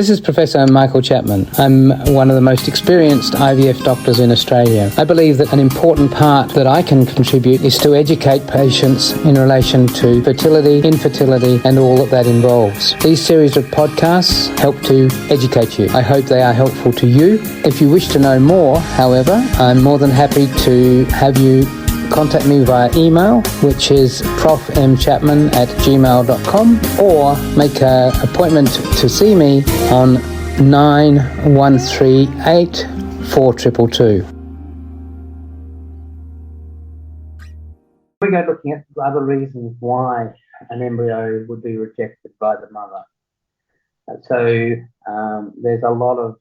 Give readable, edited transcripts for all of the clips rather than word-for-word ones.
This is Professor Michael Chapman. I'm one of the most experienced IVF doctors in Australia. I believe that an important part that I can contribute is to educate patients in relation to fertility, infertility, and all that involves. These series of podcasts help to educate you. I hope they are helpful to you. If you wish to know more, however, I'm more than happy to have you contact me via email, which is profmchapman@gmail.com, or make an appointment to see me on 9138 4222. We go looking at other reasons why an embryo would be rejected by the mother. So there's a lot of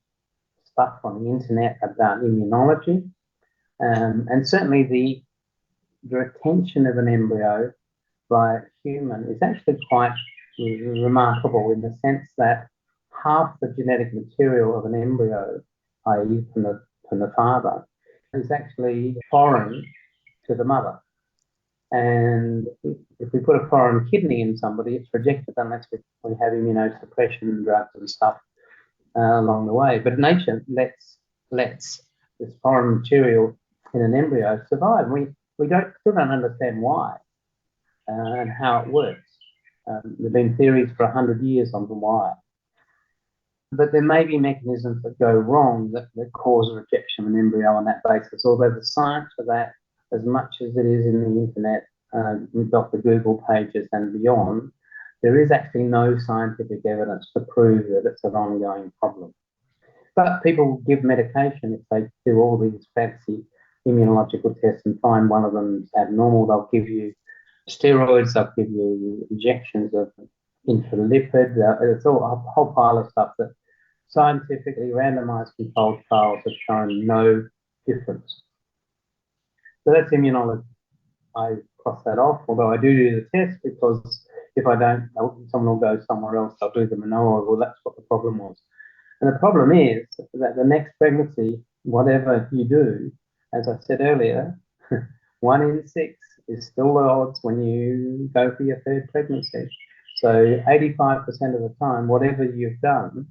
stuff on the internet about immunology, and certainly the retention of an embryo by a human is actually quite remarkable, in the sense that half the genetic material of an embryo, i.e. from the father, is actually foreign to the mother. And if we put a foreign kidney in somebody, it's rejected unless we have immunosuppression drugs and stuff along the way. But nature lets this foreign material in an embryo survive. We still don't understand why and how it works. There have been theories for 100 years on the why. But there may be mechanisms that go wrong that cause rejection of an embryo on that basis, although the science for that, as much as it is in the internet, with Dr. Google pages and beyond, there is actually no scientific evidence to prove that it's an ongoing problem. But people give medication if they do all these fancy immunological tests and find one of them is abnormal. They'll give you steroids, they'll give you injections of infralipid. It's all a whole pile of stuff that scientifically randomized controlled trials have shown no difference. So that's immunology. I cross that off, although I do the test, because if I don't, someone will go somewhere else, I'll do them and know, oh, well, that's what the problem was. And the problem is that the next pregnancy, whatever you do, as I said earlier, 1 in 6 is still the odds when you go for your third pregnancy. So 85% of the time, whatever you've done,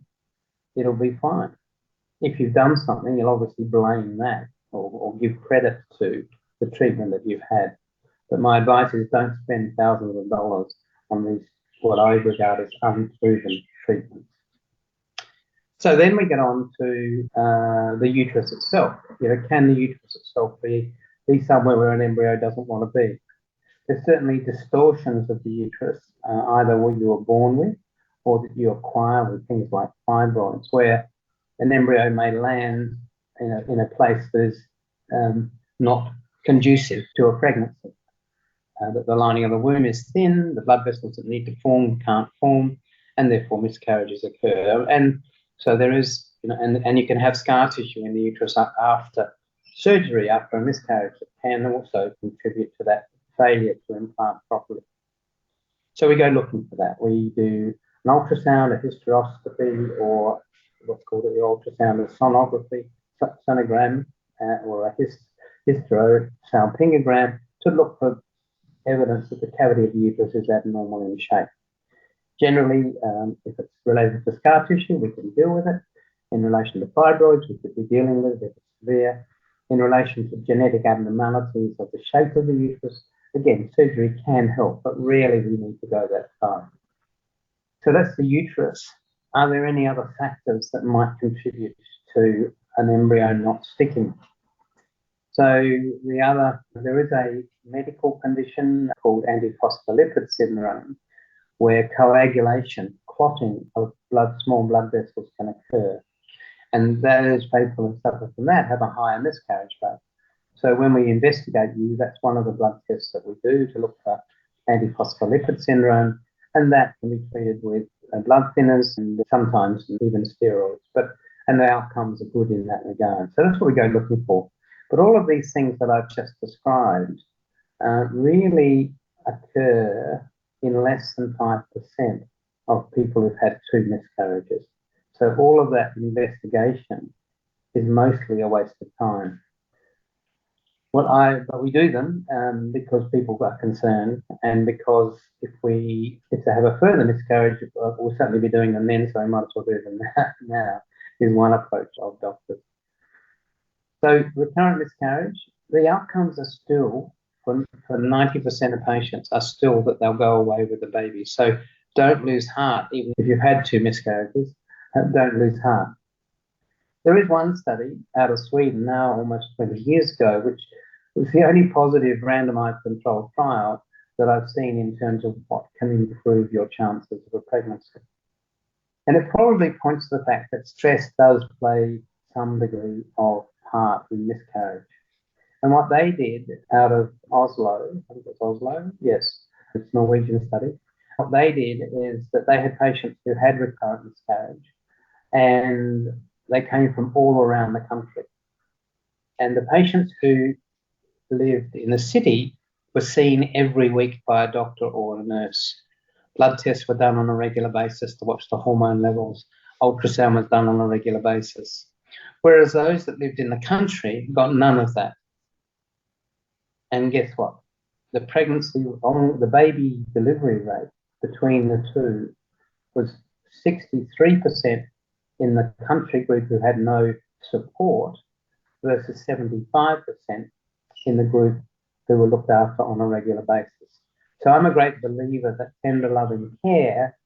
it'll be fine. If you've done something, you'll obviously blame that or give credit to the treatment that you've had. But my advice is don't spend thousands of dollars on these, what I regard as unproven treatments. So then we get on to the uterus itself. Can the uterus itself be somewhere where an embryo doesn't want to be? There's certainly distortions of the uterus, either what you were born with or that you acquire with things like fibroids, where an embryo may land in a place that is not conducive to a pregnancy. That the lining of the womb is thin, the blood vessels that need to form can't form, and therefore miscarriages occur. And so there is, and you can have scar tissue in the uterus after surgery, after a miscarriage, that can also contribute to that failure to implant properly. So we go looking for that. We do an ultrasound, a hysteroscopy, or what's called the ultrasound of sonography, sonogram, or a hysterosalpingogram, to look for evidence that the cavity of the uterus is abnormal in shape. Generally, if it's related to scar tissue, we can deal with it. In relation to fibroids, we could be dealing with it if it's severe. In relation to genetic abnormalities of the shape of the uterus, again, surgery can help, but rarely we need to go that far. So that's the uterus. Are there any other factors that might contribute to an embryo not sticking? So there is a medical condition called antiphospholipid syndrome, where coagulation, clotting of small blood vessels can occur. And those people who suffer from that have a higher miscarriage rate. So when we investigate you, that's one of the blood tests that we do to look for antiphospholipid syndrome, and that can be treated with blood thinners and sometimes even steroids. And the outcomes are good in that regard. So that's what we go looking for. But all of these things that I've just described really occur in less than 5% of people who've had 2 miscarriages. So all of that investigation is mostly a waste of time. But we do them because people are concerned, and because if they have a further miscarriage, we'll certainly be doing them then, so we might as well do them now, is one approach of doctors. So recurrent miscarriage, the outcomes are still, for 90% of patients, are still that they'll go away with the baby. So don't lose heart, even if you've had 2 miscarriages, don't lose heart. There is one study out of Sweden now, almost 20 years ago, which was the only positive randomized controlled trial that I've seen in terms of what can improve your chances of a pregnancy. And it probably points to the fact that stress does play some degree of part in miscarriage. And what they did out of Oslo, I think it's Oslo, yes, it's a Norwegian study. What they did is that they had patients who had recurrent miscarriage, and they came from all around the country. And the patients who lived in the city were seen every week by a doctor or a nurse. Blood tests were done on a regular basis to watch the hormone levels. Ultrasound was done on a regular basis. Whereas those that lived in the country got none of that. And guess what? The baby delivery rate between the two was 63% in the country group who had no support versus 75% in the group who were looked after on a regular basis. So I'm a great believer that tender loving care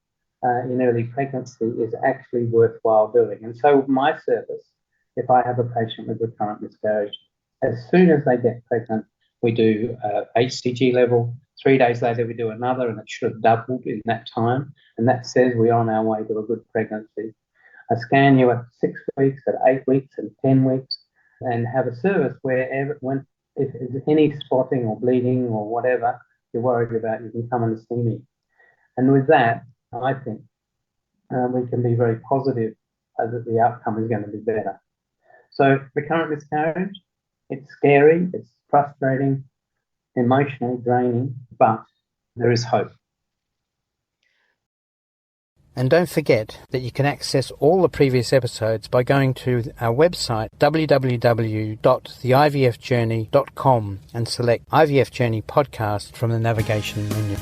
in early pregnancy is actually worthwhile doing. And so my service, if I have a patient with recurrent miscarriage, as soon as they get pregnant, we do HCG level. 3 days later, we do another, and it should have doubled in that time. And that says we're on our way to a good pregnancy. I scan you at 6 weeks, at 8 weeks, and 10 weeks, and have a service where if there's any spotting or bleeding or whatever you're worried about, you can come and see me. And with that, I think we can be very positive that the outcome is going to be better. So recurrent miscarriage, it's scary, it's frustrating, emotionally draining, but there is hope. And don't forget that you can access all the previous episodes by going to our website www.theivfjourney.com and select IVF Journey podcast from the navigation menu.